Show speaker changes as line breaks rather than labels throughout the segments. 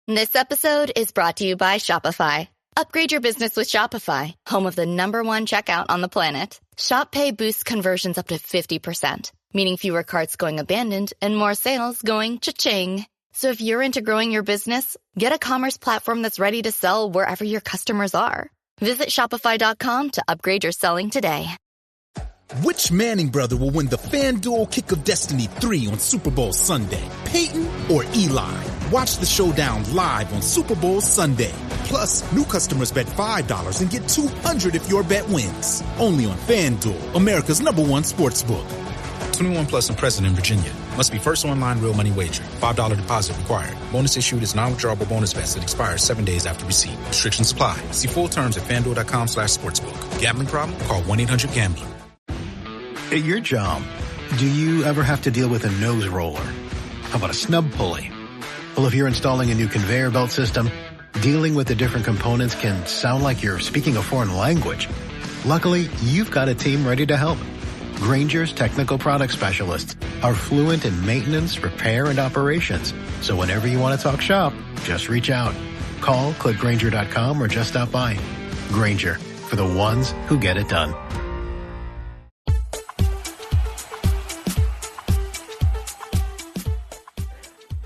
This episode is brought to you by Shopify. Upgrade your business with Shopify, home of the #1 checkout on the planet. Shop Pay boosts conversions up to 50%, meaning fewer carts going abandoned and more sales going cha-ching. So if you're into growing your business, get a commerce platform that's ready to sell wherever your customers are. Visit Shopify.com to upgrade your selling today.
Which Manning brother will win the FanDuel Kick of Destiny 3 on Super Bowl Sunday? Peyton or Eli? Watch the showdown live on Super Bowl Sunday. Plus, new customers bet $5 and get $200 if your bet wins. Only on FanDuel, America's #1 sportsbook.
21 plus and present in Virginia. Must be first online real money wager. $5 deposit required. Bonus issued is non-withdrawable bonus vest that expires 7 days after receipt. Restrictions apply. See full terms at FanDuel.com/sportsbook. Gambling problem? Call 1-800-GAMBLER.
At your job, do you ever have to deal with a nose roller? How about a snub pulley? Well, if you're installing a new conveyor belt system, dealing with the different components can sound like you're speaking a foreign language. Luckily, you've got a team ready to help. Grainger's technical product specialists are fluent in maintenance, repair, and operations. So whenever you want to talk shop, just reach out. Call, click Grainger.com, or just stop by. Grainger, for the ones who get it done.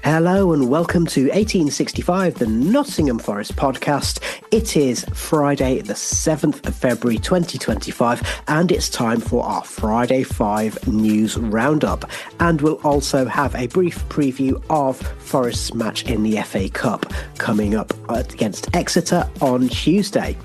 Hello and welcome to 1865, the Nottingham Forest podcast. It is Friday, the 7th of February 2025, and it's time for our Friday 5 news roundup. And we'll also have a brief preview of Forest's match in the FA Cup coming up against Exeter on Tuesday.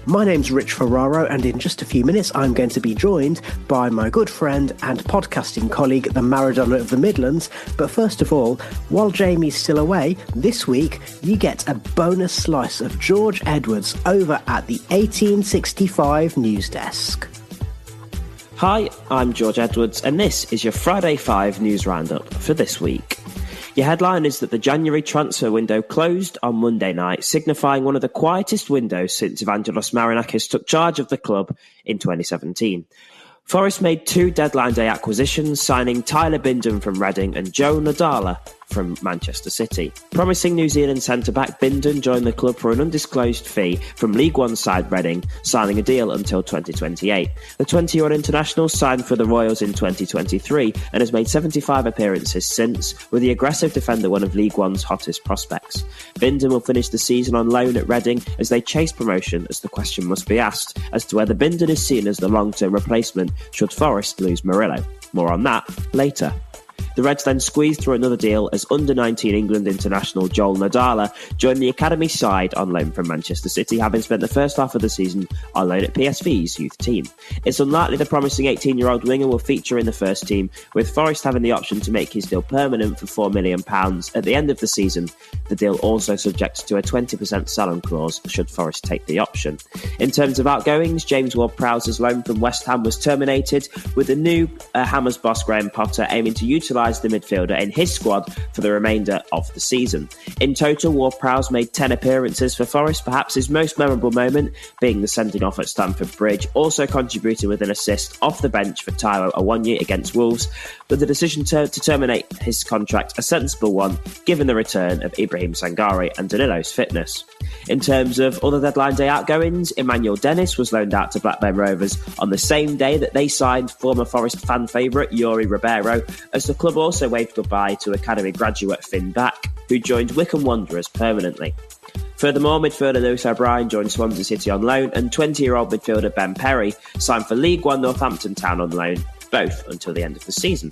My name's Rich Ferraro, and in just a few minutes I'm going to be joined by my good friend and podcasting colleague, the Maradona of the Midlands. But first of all, while Jamie's still away, this week you get a bonus slice of George Edwards over at the 1865 news desk.
Hi, I'm George Edwards, and this is your Friday 5 news roundup for this week. Your headline is that the January transfer window closed on Monday night, signifying one of the quietest windows since Evangelos Marinakis took charge of the club in 2017. Forest made 2 deadline day acquisitions, signing Tyler Bindon from Reading and Joe Nadala from Manchester City. Promising New Zealand centre-back Bindon joined the club for an undisclosed fee from League One side Reading, signing a deal until 2028. The 20-year-old international signed for the Royals in 2023 and has made 75 appearances since, with the aggressive defender one of League One's hottest prospects. Bindon will finish the season on loan at Reading as they chase promotion, as the question must be asked as to whether Bindon is seen as the long-term replacement should Forest lose Murillo. More on that later. The Reds then squeezed through another deal as under-19 England international Joel Nadala joined the academy side on loan from Manchester City, having spent the first half of the season on loan at PSV's youth team. It's unlikely the promising 18-year-old winger will feature in the first team, with Forest having the option to make his deal permanent for £4 million at the end of the season. The deal also subject to a 20% sell-on clause should Forest take the option. In terms of outgoings, James Ward-Prowse's loan from West Ham was terminated, with the new Hammers boss Graham Potter aiming to utilise the midfielder in his squad for the remainder of the season. In total, Ward-Prowse made 10 appearances for Forest, perhaps his most memorable moment being the sending off at Stamford Bridge, also contributing with an assist off the bench for Taiwo Awoniyi against Wolves, with the decision to terminate his contract a sensible one, given the return of Ibrahim Sangare and Danilo's fitness. In terms of other deadline day outgoings, Emmanuel Dennis was loaned out to Blackburn Rovers on the same day that they signed former Forest fan favourite Yuri Ribeiro, as the club also waved goodbye to academy graduate Finn Back, who joined Wycombe Wanderers permanently. Furthermore, midfielder Lewis O'Brien joined Swansea City on loan, and 20-year-old midfielder Ben Perry signed for League One Northampton Town on loan, both until the end of the season.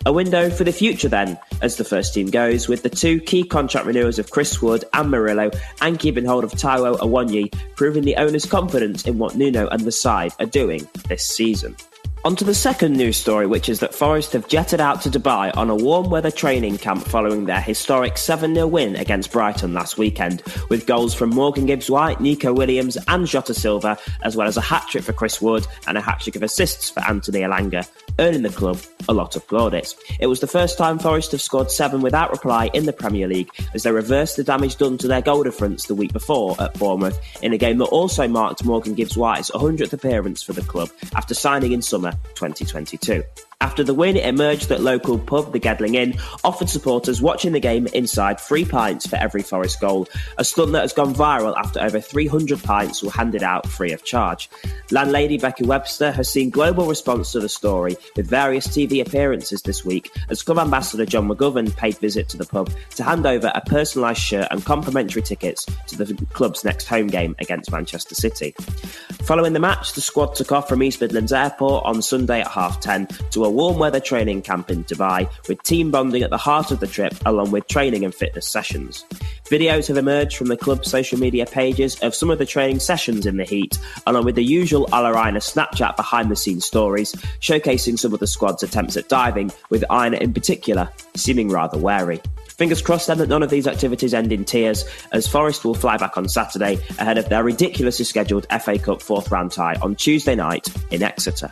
A window for the future then, as the first team goes, with the 2 key contract renewals of Chris Wood and Murillo, and keeping hold of Taiwo Awoniyi, proving the owner's confidence in what Nuno and the side are doing this season. On to the second news story, which is that Forest have jetted out to Dubai on a warm weather training camp following their historic 7-0 win against Brighton last weekend, with goals from Morgan Gibbs-White, Nico Williams and Jota Silva, as well as a hat-trick for Chris Wood and a hat-trick of assists for Anthony Elanga, earning the club a lot of plaudits. It was the first time Forest have scored 7 without reply in the Premier League, as they reversed the damage done to their goal difference the week before at Bournemouth, in a game that also marked Morgan Gibbs-White's 100th appearance for the club after signing in summer 2022. After the win, it emerged that local pub, the Gedling Inn, offered supporters watching the game inside 3 pints for every Forest goal, a stunt that has gone viral after over 300 pints were handed out free of charge. Landlady Becky Webster has seen global response to the story, with various TV appearances this week, as club ambassador John McGovern paid visit to the pub to hand over a personalised shirt and complimentary tickets to the club's next home game against Manchester City. Following the match, the squad took off from East Midlands Airport on Sunday at 10:30 to a warm weather training camp in Dubai, with team bonding at the heart of the trip, along with training and fitness sessions. Videos have emerged from the club's social media pages of some of the training sessions in the heat, along with the usual Ala Aina Snapchat behind-the-scenes stories, showcasing some of the squad's attempts at diving, with Aina in particular seeming rather wary. Fingers crossed then that none of these activities end in tears, as Forest will fly back on Saturday ahead of their ridiculously scheduled FA Cup 4th round tie on Tuesday night in Exeter.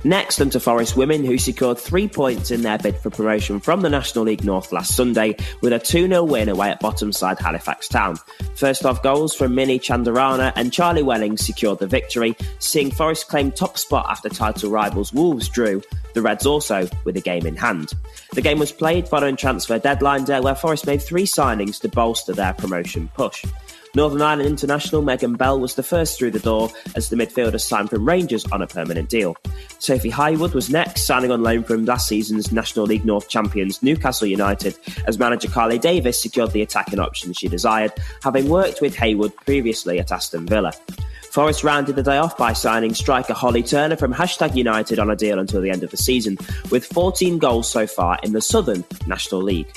Next, onto Forest Women, who secured 3 points in their bid for promotion from the National League North last Sunday with a 2-0 win away at bottom side Halifax Town. First off goals from Minnie Chandarana and Charlie Welling secured the victory, seeing Forest claim top spot after title rivals Wolves drew, the Reds also with a game in hand. The game was played following transfer deadline day, where Forest made 3 signings to bolster their promotion push. Northern Ireland international Megan Bell was the first through the door, as the midfielder signed from Rangers on a permanent deal. Sophie Highwood was next, signing on loan from last season's National League North champions Newcastle United, as manager Carly Davies secured the attacking option she desired, having worked with Haywood previously at Aston Villa. Forest rounded the day off by signing striker Holly Turner from #United on a deal until the end of the season, with 14 goals so far in the Southern National League.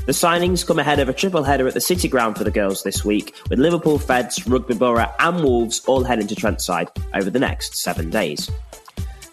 The signings come ahead of a triple header at the City Ground for the girls this week, with Liverpool, Feds, Rugby Borough and Wolves all heading to Trentside over the next 7 days.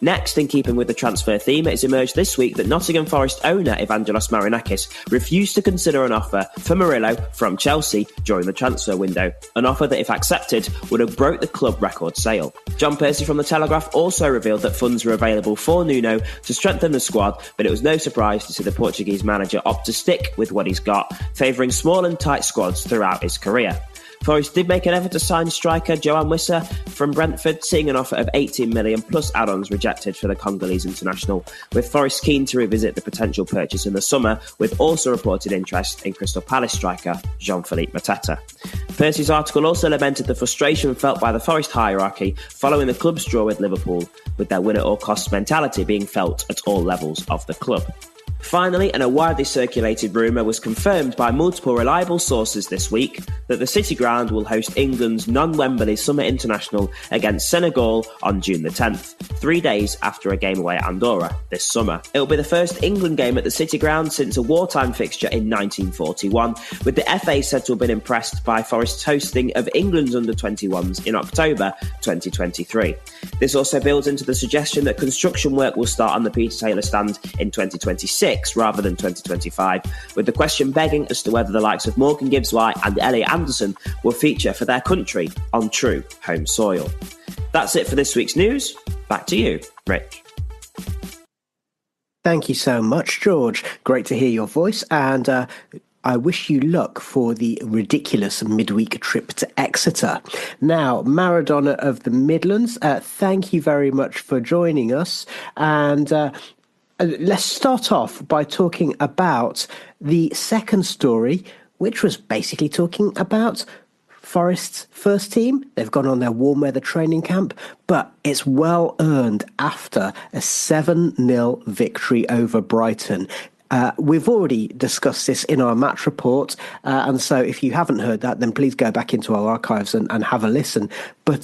Next, in keeping with the transfer theme, it has emerged this week that Nottingham Forest owner Evangelos Marinakis refused to consider an offer for Murillo from Chelsea during the transfer window, an offer that, if accepted, would have broke the club record sale. John Percy from The Telegraph also revealed that funds were available for Nuno to strengthen the squad, but it was no surprise to see the Portuguese manager opt to stick with what he's got, favouring small and tight squads throughout his career. Forest did make an effort to sign striker Joanne Wisser from Brentford, seeing an offer of 18 million plus add-ons rejected for the Congolese international, with Forest keen to revisit the potential purchase in the summer, with also reported interest in Crystal Palace striker Jean-Philippe Mateta. Percy's article also lamented the frustration felt by the Forest hierarchy following the club's draw with Liverpool, with their win-at-all-costs mentality being felt at all levels of the club. Finally, and a widely circulated rumour was confirmed by multiple reliable sources this week, that the City Ground will host England's non-Wembley Summer International against Senegal on June the 10th, 3 days after a game away at Andorra this summer. It will be the first England game at the City Ground since a wartime fixture in 1941, with the FA said to have been impressed by Forest's hosting of England's under-21s in October 2023. This also builds into the suggestion that construction work will start on the Peter Taylor stand in 2026 rather than 2025, with the question begging as to whether the likes of Morgan Gibbs-White and Elliot Anderson will feature for their country on true home soil. That's it for this week's news. Back to you, Rich.
Thank you so much, George. Great to hear your voice, and I wish you luck for the ridiculous midweek trip to Exeter. Now, Maradona of the Midlands, thank you very much for joining us, and let's start off by talking about the second story, which was basically talking about Forest's first team. They've gone on their warm weather training camp, but it's well earned after a 7-0 victory over Brighton. We've already discussed this in our match report, and so if you haven't heard that, then please go back into our archives and have a listen. But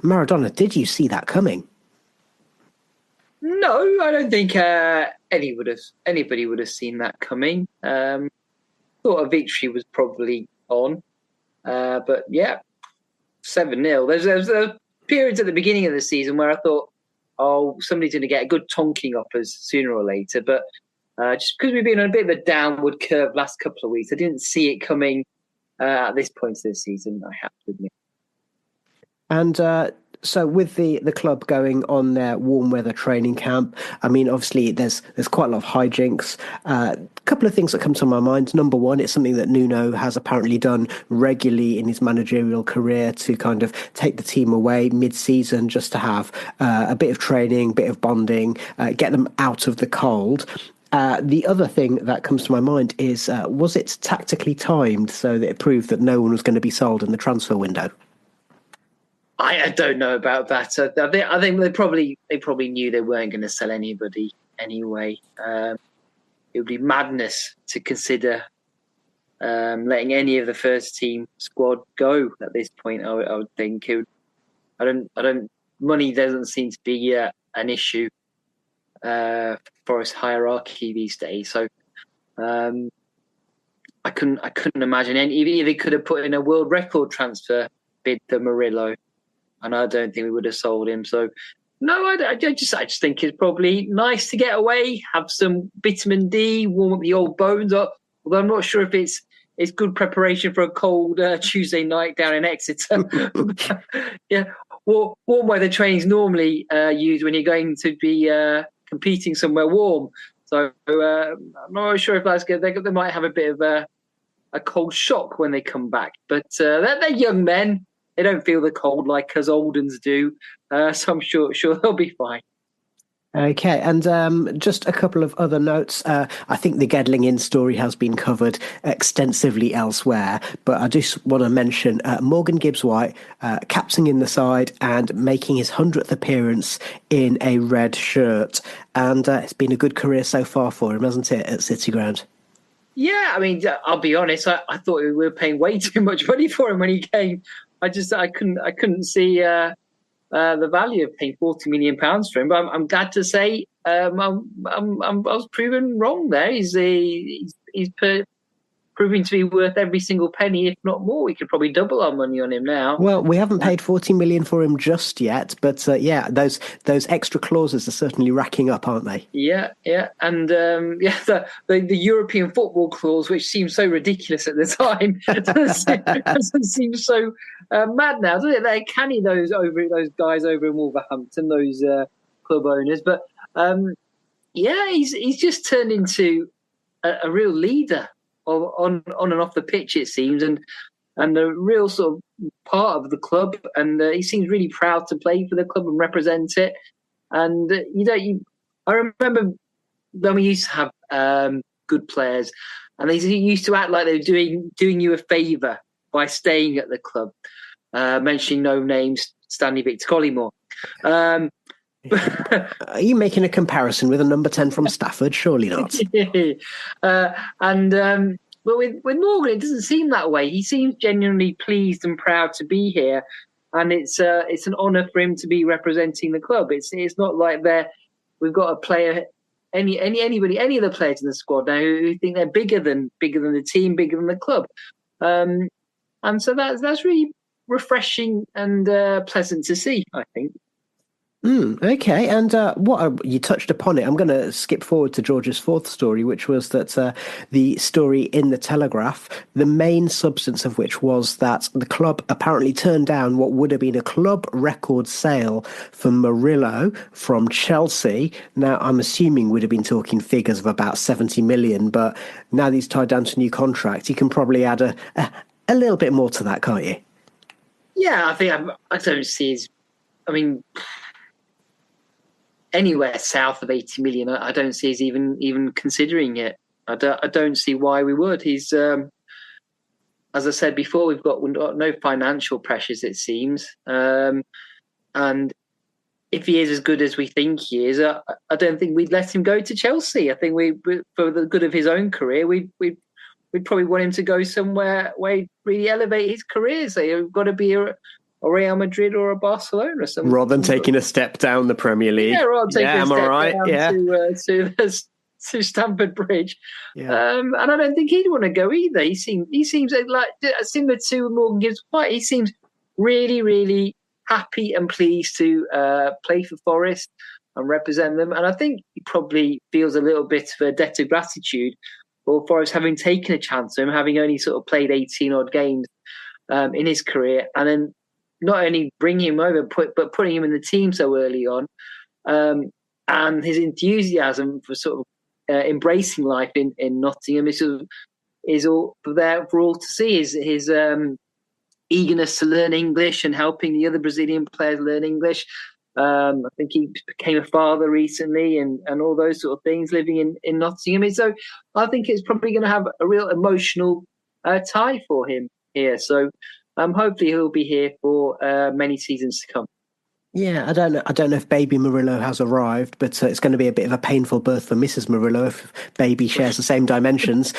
Maradona, did you see that coming?
No, I don't think anybody would have seen that coming. Thought a victory was probably on. But yeah, 7-0. There's periods at the beginning of the season where I thought, somebody's going to get a good tonking up us sooner or later. But just because we've been on a bit of a downward curve last couple of weeks, I didn't see it coming at this point of the season, I have to admit.
And So with the club going on their warm weather training camp, I mean, obviously there's quite a lot of hijinks. A couple of things that come to my mind. Number one, it's something that Nuno has apparently done regularly in his managerial career to kind of take the team away mid-season just to have a bit of training, bit of bonding, get them out of the cold. The other thing that comes to my mind is, was it tactically timed so that it proved that no one was going to be sold in the transfer window?
I don't know about that. I think they probably knew they weren't going to sell anybody anyway. It would be madness to consider letting any of the first team squad go at this point. I would think money doesn't seem to be an issue for Forest hierarchy these days. So I couldn't imagine any. They could have put in a world record transfer bid for Murillo, and I don't think we would have sold him. So, no, I just think it's probably nice to get away, have some vitamin D, warm up the old bones up. Although I'm not sure if it's good preparation for a cold Tuesday night down in Exeter. Yeah, warm weather training is normally used when you're going to be competing somewhere warm. So I'm not sure if that's good. They might have a bit of a cold shock when they come back. But they're young men. They don't feel the cold like us old uns do, so I'm sure they'll be fine.
Okay, and just a couple of other notes. I think the Gedling Inn story has been covered extensively elsewhere, but I just want to mention Morgan Gibbs-White captaining the side and making his 100th appearance in a red shirt. And it's been a good career so far for him, hasn't it, at City Ground?
Yeah, I mean, I'll be honest. I thought we were paying way too much money for him when he came. I couldn't see the value of paying £40 million for him. But I'm glad to say I was proven wrong there. He's proving to be worth every single penny, if not more. We could probably double our money on him now.
Well, we haven't paid 40 million for him just yet, but yeah, those extra clauses are certainly racking up, aren't they?
Yeah, and the European football clause, which seems so ridiculous at the time, doesn't seem so mad now, does it? They're canny those guys over in Wolverhampton, those club owners, but he's just turned into a real leader. On and off the pitch, it seems, and a real sort of part of the club, and he seems really proud to play for the club and represent it. And I remember when we used to have good players, and they used to act like they were doing you a favour by staying at the club. Mentioning no names, Stanley Victor Collymore.
Are you making a comparison with a number 10 from Stafford? Surely not.
But with Morgan, it doesn't seem that way. He seems genuinely pleased and proud to be here, and it's an honour for him to be representing the club. It's not like we've got a player, any of the players in the squad now who think they're bigger than the team, bigger than the club, and so that's really refreshing and pleasant to see, I think.
Okay, and you touched upon it. I'm going to skip forward to George's fourth story, which was that the story in the Telegraph, the main substance of which was that the club apparently turned down what would have been a club record sale for Murillo from Chelsea. Now, I'm assuming we'd have been talking figures of about 70 million, but now that he's tied down to a new contract, you can probably add a little bit more to that, can't you?
Yeah, I think I don't see anywhere south of 80 million, I don't see us even considering it. I don't see why we would. He's, as I said before, we've got no financial pressures, it seems. And if he is as good as we think he is, I don't think we'd let him go to Chelsea. I think for the good of his own career, we'd probably want him to go somewhere where he'd really elevate his career. So you've got to be a Real Madrid or a Barcelona or something.
Rather than taking a step down the Premier League.
Yeah, rather than taking a step
down
to Stamford Bridge.
Yeah.
And I don't think he'd want to go either. He seems like similar to Morgan Gibbs-White. He seems really, really happy and pleased to play for Forest and represent them. And I think he probably feels a little bit of a debt of gratitude for Forest having taken a chance on him, having only sort of played 18 odd games in his career, and then not only bringing him over, but putting him in the team so early on, and his enthusiasm for sort of embracing life in Nottingham is all there for all to see. His eagerness to learn English and helping the other Brazilian players learn English. I think he became a father recently and all those sort of things, living in Nottingham. And so I think it's probably going to have a real emotional tie for him here. So hopefully he'll be here for many seasons to come.
Yeah, I don't know if baby Murillo has arrived, but it's going to be a bit of a painful birth for Mrs. Murillo if baby shares the same dimensions.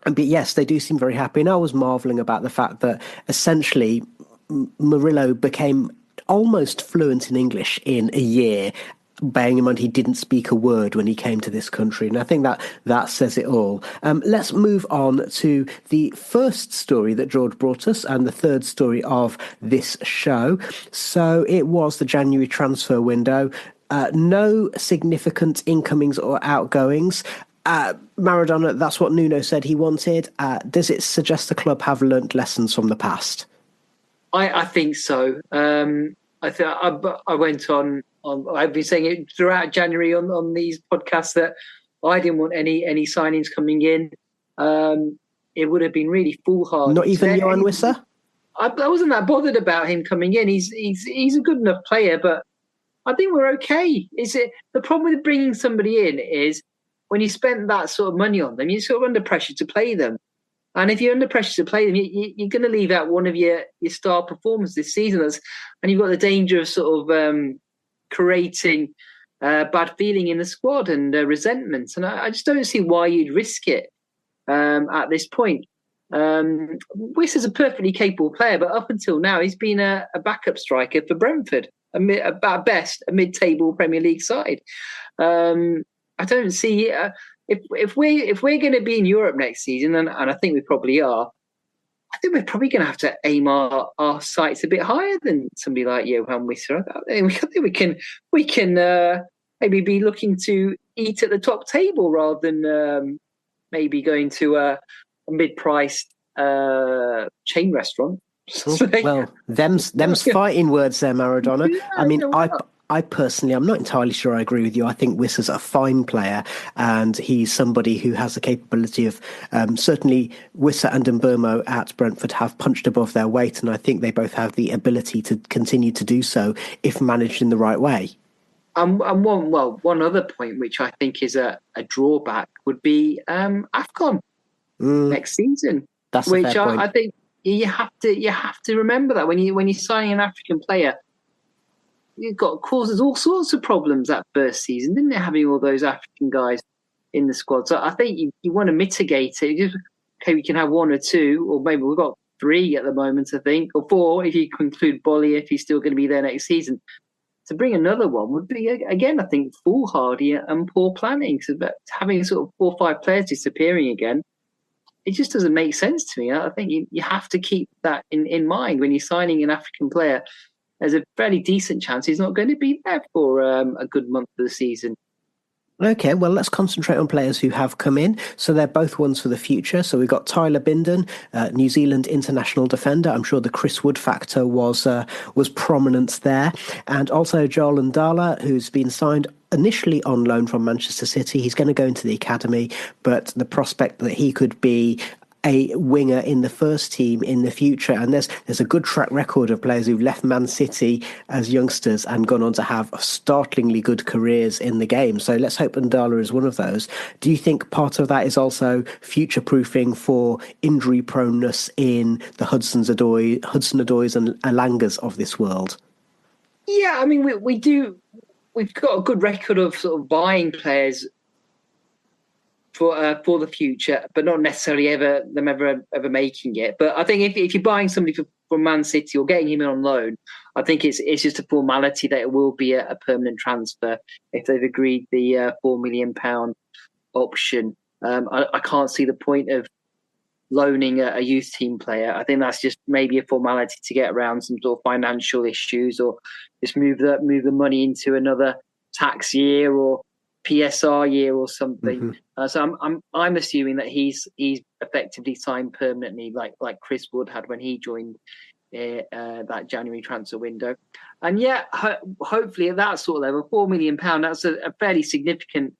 But yes, they do seem very happy. And I was marvelling about the fact that essentially Murillo became almost fluent in English in a year, bearing in mind he didn't speak a word when he came to this country. And I think that says it all. Let's move on to the first story that George brought us and the third story of this show. So it was the January transfer window. No significant incomings or outgoings. Maradona, that's what Nuno said he wanted. Does it suggest the club have learnt lessons from the past?
I think so. I went on. I've been saying it throughout January on these podcasts that I didn't want any signings coming in. It would have been really foolhardy.
Not even Johan Wissa?
I wasn't that bothered about him coming in. He's a good enough player, but I think we're okay. The problem with bringing somebody in is when you spend that sort of money on them, you're sort of under pressure to play them. And if you're under pressure to play them, you're going to leave out one of your star performers this season. And you've got the danger of sort of creating bad feeling in the squad and resentment. And I just don't see why you'd risk it at this point. Wiss is a perfectly capable player, but up until now, he's been a backup striker for Brentford, at best, a mid-table Premier League side. I don't see if we're going to be in Europe next season, and I think we probably are. I think we're probably going to have to aim our sights a bit higher than somebody like Johan Wissa. I think we can maybe be looking to eat at the top table rather than maybe going to a mid-priced chain restaurant.
Well, them's fighting words there, Maradona.
Yeah,
I mean, I personally, I'm not entirely sure I agree with you. I think Wissa's a fine player, and he's somebody who has the capability of certainly Wissa and Mbeumo at Brentford have punched above their weight, and I think they both have the ability to continue to do so if managed in the right way.
And one other point which I think is a drawback would be AFCON next season.
That's a fair point.
I think you have to remember that when you're signing an African player. It causes all sorts of problems that first season, didn't it? Having all those African guys in the squad. So I think you want to mitigate it. Okay, we can have one or two, or maybe we've got three at the moment, I think, or four if you conclude Bolly, if he's still going to be there next season. To bring another one would be, again, I think, foolhardy and poor planning. So having sort of 4 or 5 players disappearing again, it just doesn't make sense to me. I think you have to keep that in mind when you're signing an African player. There's a fairly decent chance he's not going to be there for a good month of the season.
Okay, well, let's concentrate on players who have come in. So they're both ones for the future. So we've got Tyler Bindon, New Zealand international defender. I'm sure the Chris Wood factor was prominent there. And also Joel Ndala, who's been signed initially on loan from Manchester City. He's going to go into the academy, but the prospect that he could be a winger in the first team in the future. And there's a good track record of players who've left Man City as youngsters and gone on to have startlingly good careers in the game. So let's hope Ndala is one of those. Do you think part of that is also future-proofing for injury proneness in the Hudson-Odois and Alangas of this world?
Yeah, I mean, we do. We've got a good record of sort of buying players for the future, but not necessarily ever making it. But I think if you're buying somebody from Man City or getting him in on loan, I think it's just a formality that it will be a permanent transfer if they've agreed the £4 million option. I can't see the point of loaning a youth team player. I think that's just maybe a formality to get around some sort of financial issues, or just move the money into another tax year, or PSR year or something. So I'm assuming that he's effectively signed permanently, like Chris Wood had when he joined that January transfer window. And hopefully at that sort of level, £4 million, that's a fairly significant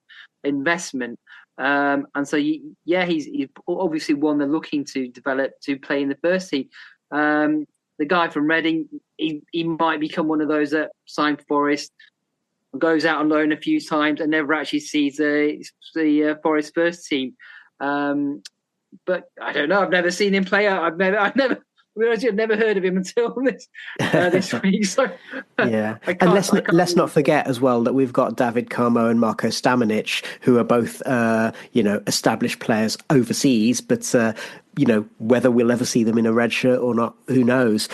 investment. And so he's obviously one they're looking to develop to play in the first team. The guy from Reading, he might become one of those that signed Forest, goes out on loan a few times and never actually sees the Forest first team. But I don't know. I've never seen him play. I've never heard of him until this week. So
yeah, and let's not forget as well that we've got David Carmo and Marko Stamenic, who are both established players overseas, but whether we'll ever see them in a red shirt or not, who knows.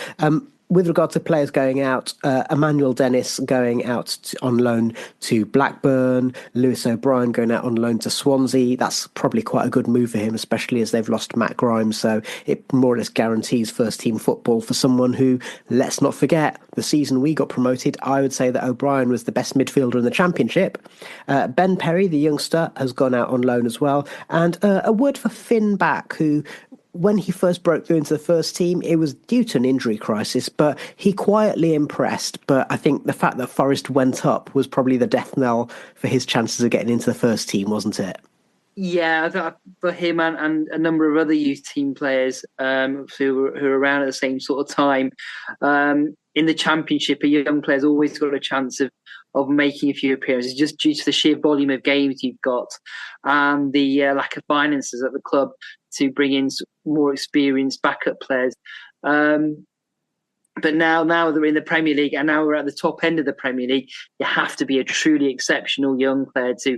With regard to players going out, Emmanuel Dennis going out on loan to Blackburn, Lewis O'Brien going out on loan to Swansea. That's probably quite a good move for him, especially as they've lost Matt Grimes. So it more or less guarantees first-team football for someone who, let's not forget, the season we got promoted, I would say that O'Brien was the best midfielder in the Championship. Ben Perry, the youngster, has gone out on loan as well. And a word for Finn Back, who, when he first broke through into the first team, it was due to an injury crisis, but he quietly impressed. But I think the fact that Forest went up was probably the death knell for his chances of getting into the first team, wasn't it?
Yeah, for him and a number of other youth team players who were around at the same sort of time. In the Championship, a young player's always got a chance of making a few appearances, just due to the sheer volume of games you've got and the lack of finances at the club to bring in more experienced backup players. But now they're in the Premier League, and now we're at the top end of the Premier League. You have to be a truly exceptional young player to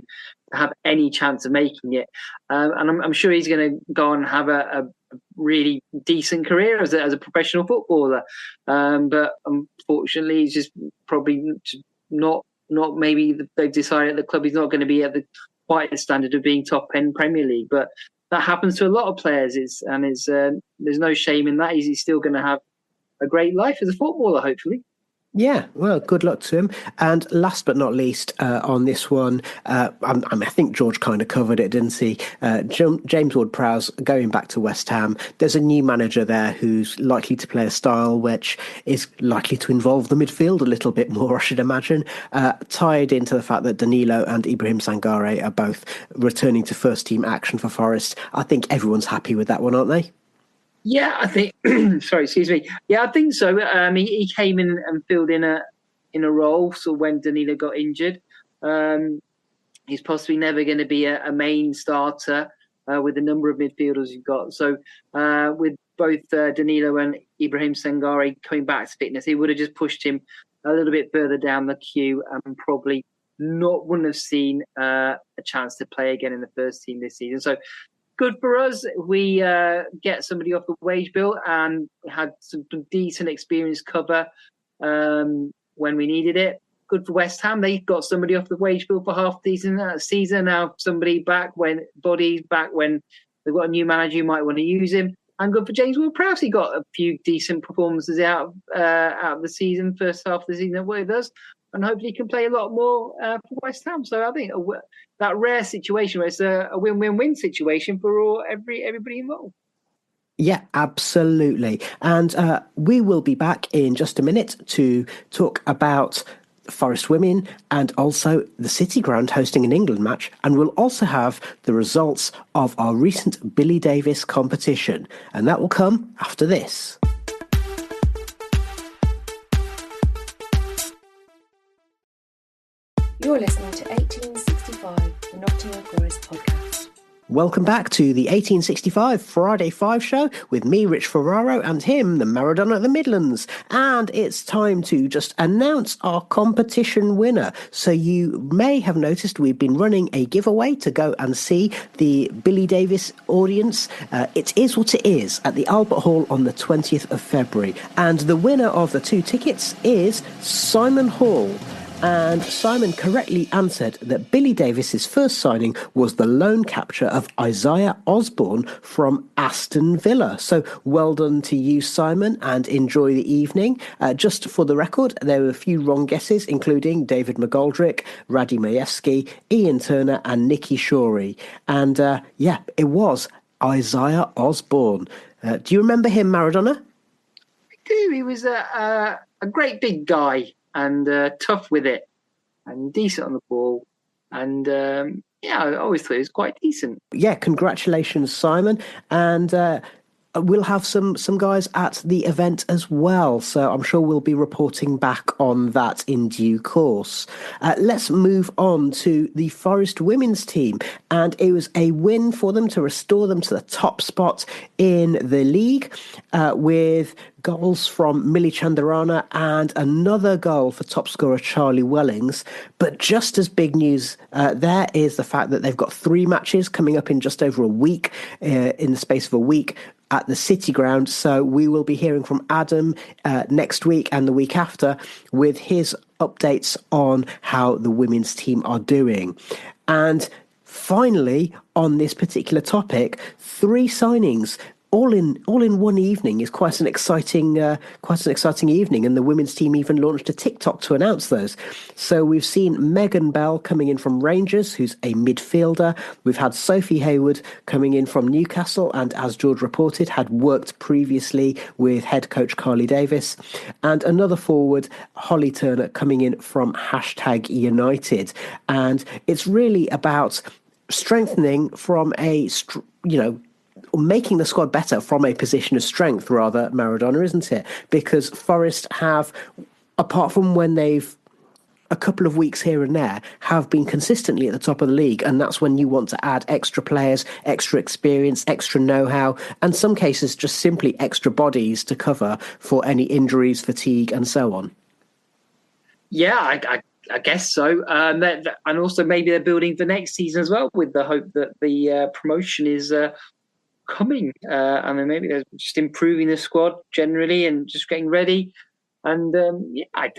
have any chance of making it. And I'm sure he's going to go on and have a really decent career as a professional footballer. But unfortunately, he's just probably not maybe they've decided at the club he's not going to be at quite the standard of being top end Premier League. But that happens to a lot of players. There's no shame in that. He's still going to have a great life as a footballer, hopefully.
Yeah, well, good luck to him. And last but not least, on this one, I think George kind of covered it, didn't he? James Ward-Prowse going back to West Ham. There's a new manager there who's likely to play a style which is likely to involve the midfield a little bit more, I should imagine, tied into the fact that Danilo and Ibrahim Sangare are both returning to first-team action for Forest. I think everyone's happy with that one, aren't they?
Yeah, I think. Sorry, excuse me. Yeah, I think so. He came in and filled in a role. So when Danilo got injured, he's possibly never going to be a main starter with the number of midfielders you've got. So with both Danilo and Ibrahim Sangare coming back to fitness, he would have just pushed him a little bit further down the queue and probably wouldn't have seen a chance to play again in the first team this season. So good for us. We get somebody off the wage bill and had some decent experienced cover when we needed it. Good for West Ham. They got somebody off the wage bill for half the season. Now somebody back when they've got a new manager who might want to use him. And good for James Ward-Prowse. He got a few decent performances out of the season, first half of the season with us. And hopefully he can play a lot more for West Ham. So I think that rare situation where it's a win-win-win situation for everybody involved.
Yeah, absolutely. And we will be back in just a minute to talk about Forest Women and also the City Ground hosting an England match. And we'll also have the results of our recent Billy Davies competition. And that will come after this.
You're listening to 1865, the Nottingham Forest podcast.
Welcome back to the 1865 Friday 5 show with me, Rich Ferraro, and him, the Maradona of the Midlands. And it's time to just announce our competition winner. So you may have noticed we've been running a giveaway to go and see the Billy Davies audience. It is what it is at the Albert Hall on the 20th of February. And the winner of the 2 tickets is Simon Hall. And Simon correctly answered that Billy Davies' first signing was the loan capture of Isaiah Osborne from Aston Villa. So well done to you, Simon, and enjoy the evening. Just for the record, there were a few wrong guesses, including David McGoldrick, Radi Majewski, Ian Turner and Nicky Shorey. And it was Isaiah Osborne. Do you remember him, Maradona?
I do. He was a great big guy and tough with it and decent on the ball. And I always thought he was quite decent.
Yeah, congratulations, Simon. And we'll have some guys at the event as well. So I'm sure we'll be reporting back on that in due course. Let's move on to the Forest women's team. And it was a win for them to restore them to the top spot in the league with goals from Millie Chandarana and another goal for top scorer Charlie Wellings. But just as big news there is the fact that they've got 3 matches coming up in just over a week, in the space of a week, at the City Ground. So we will be hearing from Adam next week and the week after with his updates on how the women's team are doing. And finally, on this particular topic, 3 signings all in one evening is quite an exciting evening, and the women's team even launched a TikTok to announce those. So we've seen Megan Bell coming in from Rangers, who's a midfielder. We've had Sophie Hayward coming in from Newcastle, and as George reported, had worked previously with head coach Carly Davis, and another forward, Holly Turner, coming in from #United. And it's really about strengthening from making the squad better from a position of strength, rather, Maradona, isn't it? Because Forest have, apart from when they've a couple of weeks here and there, have been consistently at the top of the league, and that's when you want to add extra players, extra experience, extra know-how, and some cases just simply extra bodies to cover for any injuries, fatigue, and so on.
Yeah, I guess so. And also maybe they're building for next season as well, with the hope that the promotion is coming, and then maybe they're just improving the squad generally and just getting ready. And I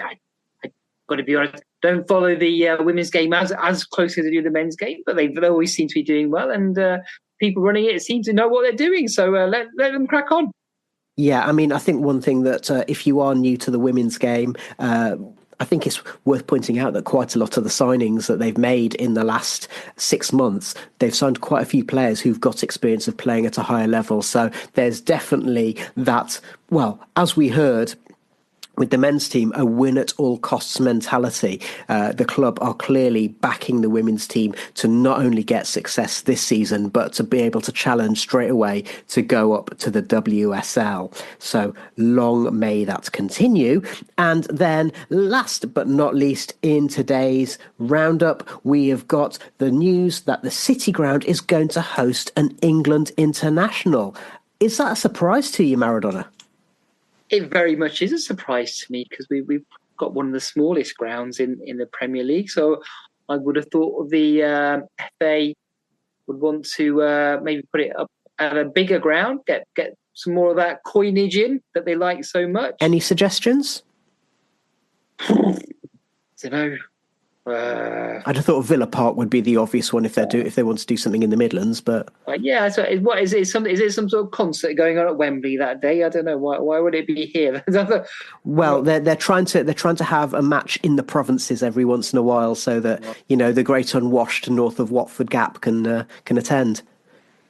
got to be honest, don't follow the women's game as closely as I do the men's game, but they always seem to be doing well, and people running it seem to know what they're doing. So let them crack on. Yeah,
I mean, I think one thing that if you are new to the women's game, I think it's worth pointing out that quite a lot of the signings that they've made in the last 6 months, they've signed quite a few players who've got experience of playing at a higher level. So there's definitely that, well, as we heard with the men's team, a win at all costs mentality. The club are clearly backing the women's team to not only get success this season, but to be able to challenge straight away to go up to the WSL. So long may that continue. And then last but not least, in today's roundup, we have got the news that the City Ground is going to host an England international. Is that a surprise to you, Maradona?
It very much is a surprise to me, because we've got one of the smallest grounds in the Premier League. So I would have thought the FA would want to maybe put it up at a bigger ground, get some more of that coinage in that they like so much.
Any suggestions?
I don't know.
I'd have thought Villa Park would be the obvious one if they want to do something in the Midlands, but
yeah. So what is it? Is it some sort of concert going on at Wembley that day? I don't know. Why would it be here?
Well, they're trying to have a match in the provinces every once in a while, so that the great unwashed north of Watford Gap can attend.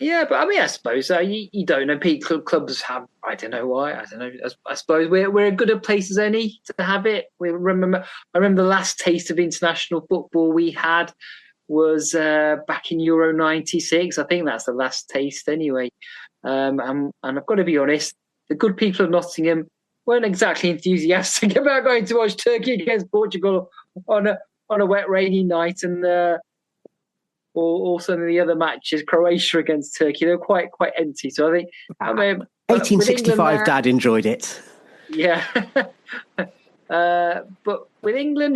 Yeah, but I mean, I suppose you don't know. Clubs have. I don't know why. I don't know. I suppose we're as good a place as any to have it. I remember the last taste of international football we had was back in Euro '96. I think that's the last taste anyway. And I've got to be honest, the good people of Nottingham weren't exactly enthusiastic about going to watch Turkey against Portugal on a wet, rainy night, and. Or some of the other matches, Croatia against Turkey, they were quite empty. So I think
1865 Dad enjoyed it.
Yeah. But with England,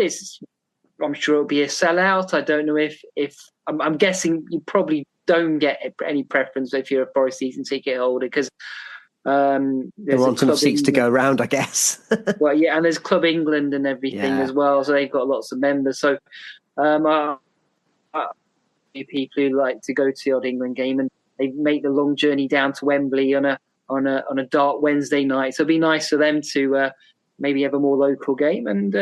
I'm sure it'll be a sellout. I don't know if I'm guessing you probably don't get any preference if you're a Forest season ticket holder, because
There aren't enough seats to go around, I guess.
Well, yeah, and there's Club England and everything as well, so they've got lots of members. So people who like to go to the odd England game, and they make the long journey down to Wembley on a dark Wednesday night. So it'd be nice for them to maybe have a more local game. And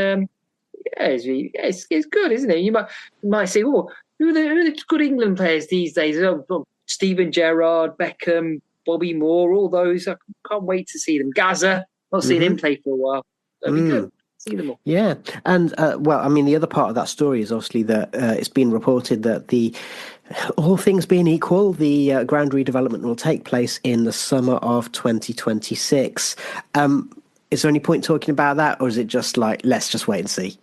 it's good, isn't it? You might say, oh, who are the good England players these days? Oh, Steven Gerrard, Beckham, Bobby Moore, all those. I can't wait to see them. Gaza, not seen him play for a while. That'd be good. See them all.
Yeah, and the other part of that story is obviously that it's been reported that all things being equal, the ground redevelopment will take place in the summer of 2026. Is there any point talking about that, or is it just like, let's just wait and see?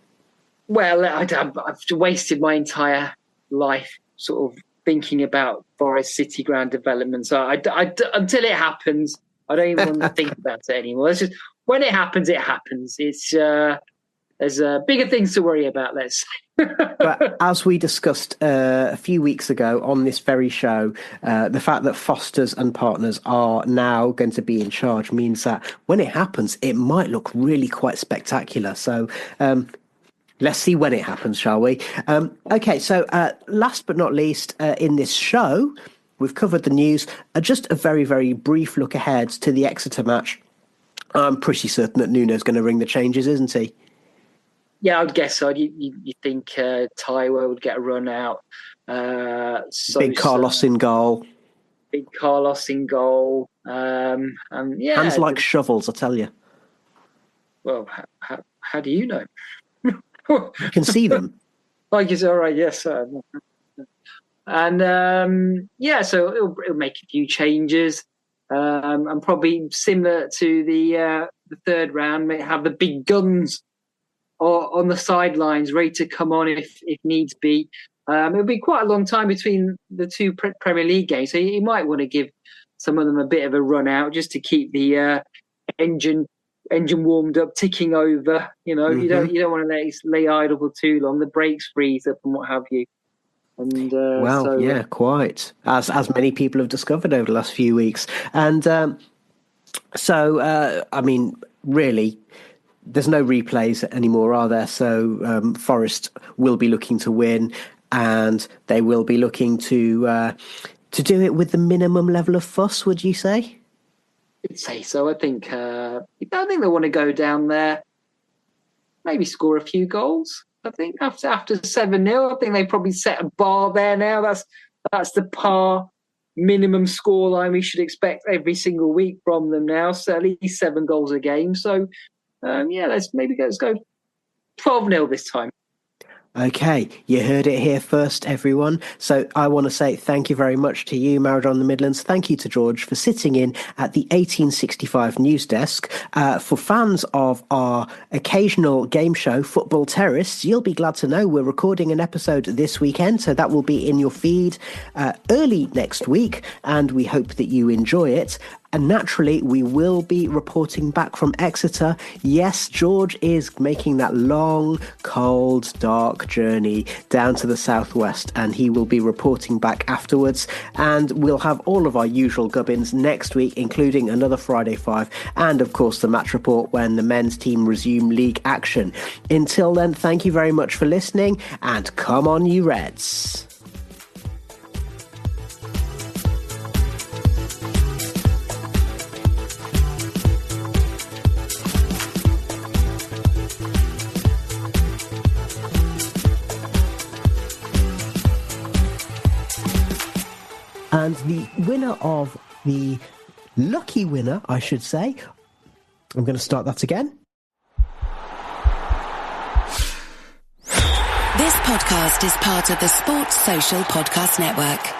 Well, I've wasted my entire life sort of thinking about Forest City ground development. So until it happens, I don't even want to think about it anymore. It's just, when it happens, it happens. It's there's bigger things to worry about, let's say.
But as we discussed a few weeks ago on this very show, the fact that Fosters and Partners are now going to be in charge means that when it happens, it might look really quite spectacular. So let's see when it happens, shall we? Okay, so last but not least, in this show, we've covered the news. Just a very, very brief look ahead to the Exeter match. I'm pretty certain that Nuno's going to ring the changes, isn't he?
Yeah, I would guess so. You think Taiwo would get a run out.
Big Carlos in goal.
And yeah,
hands like shovels, I tell you.
Well, how do you know?
You can see them.
I guess, all right, yes. And so it'll make a few changes. And probably similar to the third round, may have the big guns on the sidelines, ready to come on if needs be. It'll be quite a long time between the two Premier League games, so you might want to give some of them a bit of a run out just to keep the engine warmed up, ticking over. You know, you don't want to let it lay idle for too long. The brakes freeze up and what have you. And
quite as many people have discovered over the last few weeks. And really, there's no replays anymore, are there? So Forest will be looking to win, and they will be looking to do it with the minimum level of fuss. Would you say?
I'd say so. I think they want to go down there, maybe score a few goals. I think after 7-0, I think they probably set a bar there now. That's the par minimum scoreline we should expect every single week from them now. So at least 7 goals a game. So let's go 12-0 this time.
Okay, you heard it here first, everyone. So I want to say thank you very much to you, Maradona the Midlands. Thank you to George for sitting in at the 1865 news desk. For fans of our occasional game show, Football Terrorists, you'll be glad to know we're recording an episode this weekend, so that will be in your feed early next week, and we hope that you enjoy it. And naturally, we will be reporting back from Exeter. Yes, George is making that long, cold, dark journey down to the southwest, and he will be reporting back afterwards. And we'll have all of our usual gubbins next week, including another Friday 5, and of course the match report when the men's team resume league action. Until then, thank you very much for listening, and come on, you Reds. And the winner of the lucky winner, I should say, I'm going to start that again.
This podcast is part of the Sports Social Podcast Network.